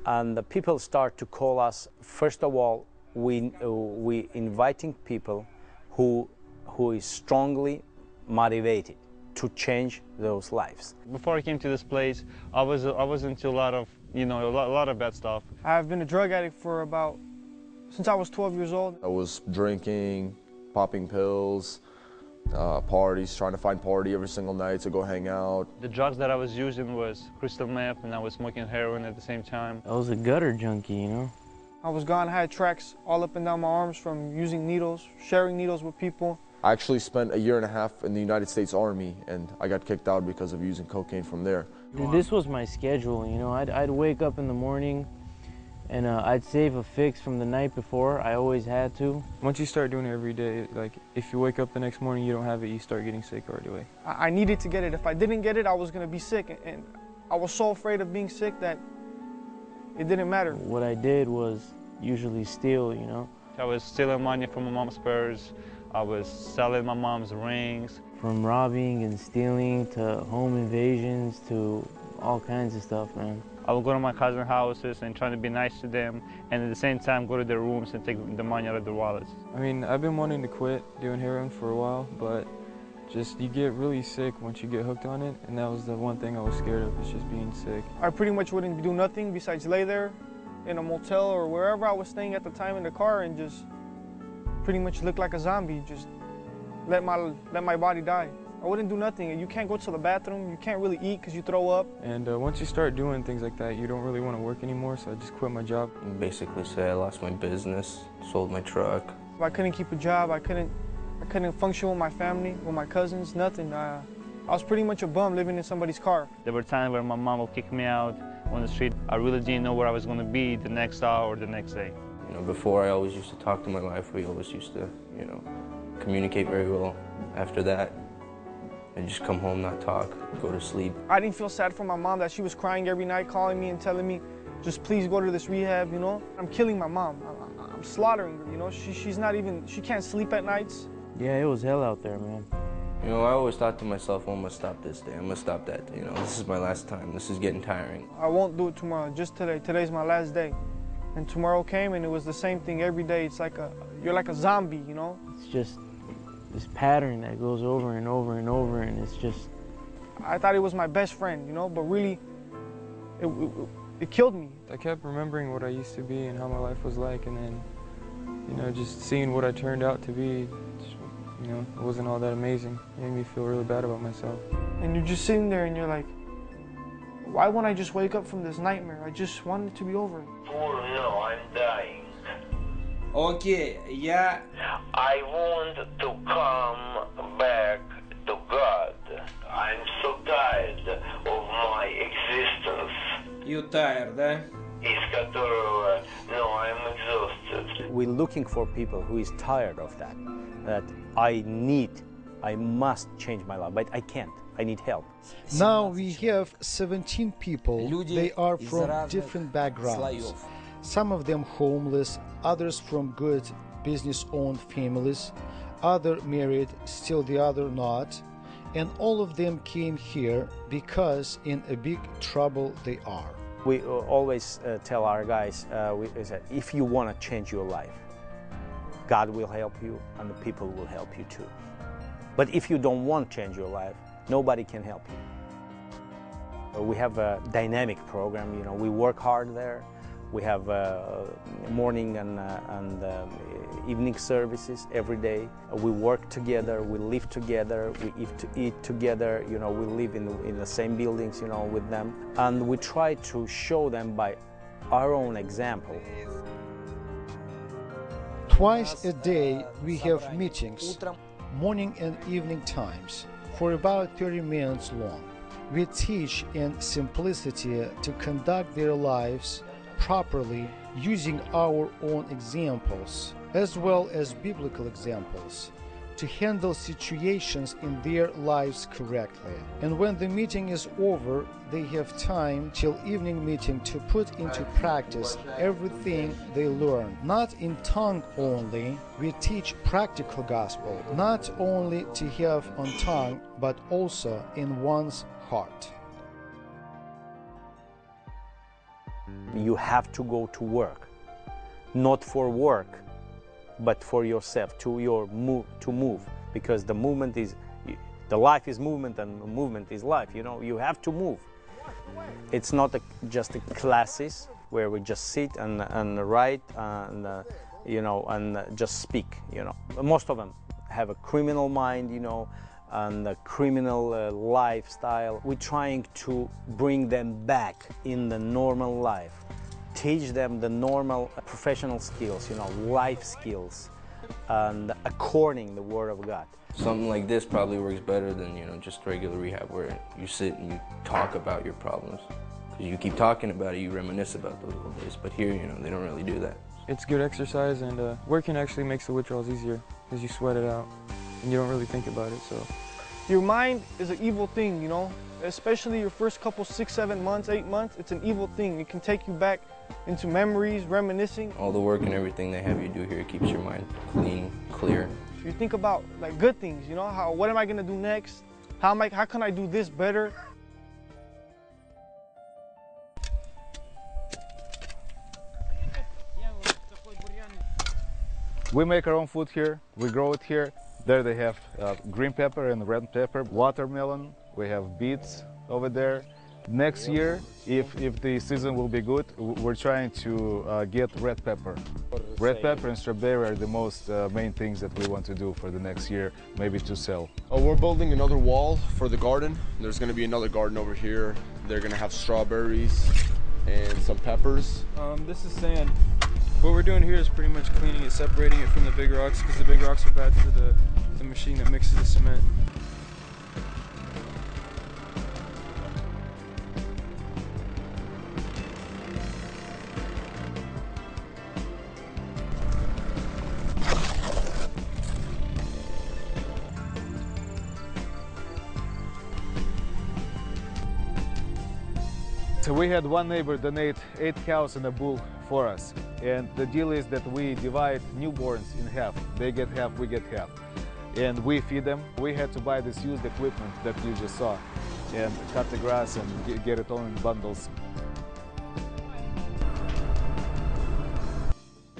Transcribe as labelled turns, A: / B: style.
A: And the people start to call us. First of all, we inviting people who is strongly motivated to change those lives.
B: Before I came to this place, I was into a lot of, a lot of bad stuff.
C: I've been a drug addict for since I was 12 years old.
D: I was drinking, popping pills, parties, trying to find party every single night to go hang out.
B: The drugs that I was using was crystal meth, and I was smoking heroin at the same time.
E: I was a gutter junkie,
C: I was gone, I had tracks all up and down my arms from using needles, sharing needles with people.
D: I actually spent a year and a half in the United States Army, and I got kicked out because of using cocaine from there.
E: This was my schedule, I'd wake up in the morning and I'd save a fix from the night before. I always had to.
F: Once you start doing it every day, like if you wake up the next morning you don't have it, you start getting sick right away.
C: I needed to get it. If I didn't get it, I was gonna be sick, and I was so afraid of being sick that it didn't matter.
E: What I did was usually steal,
B: I was stealing money from my mom's purse. I was selling my mom's rings.
E: From robbing and stealing to home invasions to all kinds of stuff, man.
B: I would go to my cousin's houses and try to be nice to them, and at the same time go to their rooms and take the money out of their wallets.
F: I mean, I've been wanting to quit doing heroin for a while, but you get really sick once you get hooked on it, and that was the one thing I was scared of, is just being sick.
C: I pretty much wouldn't do nothing besides lay there in a motel or wherever I was staying at the time in the car and just pretty much look like a zombie, just let my body die. I wouldn't do nothing. You can't go to the bathroom, you can't really eat because you throw up.
F: And once you start doing things like that, you don't really want to work anymore, so I just quit my job.
G: Basically say I lost my business, sold my truck.
C: I couldn't keep a job, I couldn't function with my family, with my cousins, nothing. I was pretty much a bum living in somebody's car.
B: There were times where my mom would kick me out on the street. I really didn't know where I was going to be the next hour or the next day.
G: Before I always used to talk to my wife. We always used to, communicate very well. After that, I'd just come home, not talk, go to sleep.
C: I didn't feel sad for my mom that she was crying every night, calling me and telling me, just please go to this rehab, I'm killing my mom. I'm slaughtering her, she can't sleep at nights.
E: Yeah, it was hell out there, man.
G: I always thought to myself, I'm gonna stop this day, I'm gonna stop that day, this is my last time, this is getting tiring.
C: I won't do it tomorrow, just today. Today's my last day. And tomorrow came and it was the same thing every day. It's like you're like a zombie,
E: It's just this pattern that goes over and over and over, and it's just...
C: I thought it was my best friend, but really, it killed me.
F: I kept remembering what I used to be and how my life was like, and then, just seeing what I turned out to be, it wasn't all that amazing. It made me feel really bad about myself.
C: And you're just sitting there and you're like, why won't I just wake up from this nightmare? I just want it to be over.
H: Oh no, I'm dying.
I: Okay, yeah.
H: I want to come back to God. I'm so tired of my existence.
I: You tired, да?
H: Из которого, no, I'm exhausted.
A: We're looking for people who is tired of that I must change my life, but I can't. I need help.
J: Now we have 17 people. They are from different backgrounds. Some of them homeless, others from good business-owned families, other married, still the other not. And all of them came here because in a big trouble they are.
A: We always tell our guys, we say, if you want to change your life, God will help you and the people will help you too. But if you don't want to change your life, nobody can help you. We have a dynamic program, we work hard there. We have morning and evening services every day. We work together, we live together, we eat together, we live in the same buildings, with them. And we try to show them by our own example.
J: Twice a day we have meetings, morning and evening times, for about 30 minutes long. We teach in simplicity to conduct their lives properly using our own examples, as well as biblical examples, to handle situations in their lives correctly. And when the meeting is over, they have time till evening meeting to put into practice everything they learn. Not in tongue only, we teach practical gospel, not only to have on tongue, but also in one's heart.
A: You have to go to work, not for work, but for yourself, to move, because the movement is, the life is movement and movement is life. You know, you have to move. It's not just a classes where we just sit and write and you know, and just speak. You know, most of them have a criminal mind, you know, and a criminal lifestyle. We're trying to bring them back in the normal life, teach them the normal professional skills, you know, life skills, and according the Word of God.
G: Something like this probably works better than, you know, just regular rehab where you sit and you talk about your problems. Because you keep talking about it, you reminisce about those old days. But here, you know, they don't really do that.
F: It's good exercise, and working actually makes the withdrawals easier because you sweat it out and you don't really think about it. So
C: Your mind is an evil thing, you know, especially your first couple 6, 7 months, 8 months. It's an evil thing. It can take you back into memories, reminiscing.
G: All the work and everything they have you do here keeps your mind clean, clear.
C: You think about like good things, you know, what am I gonna do next? How can I do this better?
K: We make our own food here, we grow it here. There they have green pepper and red pepper, watermelon, we have beets over there. Next year, if the season will be good, we're trying to get red pepper. Red pepper and strawberry are the most main things that we want to do for the next year, maybe to sell.
D: Oh, we're building another wall for the garden. There's going to be another garden over here. They're going to have strawberries and some peppers.
F: This is sand. What we're doing here is pretty much cleaning it, separating it from the big rocks, because the big rocks are bad for the machine that mixes the cement.
K: So we had one neighbor donate 8 cows and a bull for us. And the deal is that we divide newborns in half. They get half, we get half. And we feed them. We had to buy this used equipment that you just saw and cut the grass and get it all in bundles.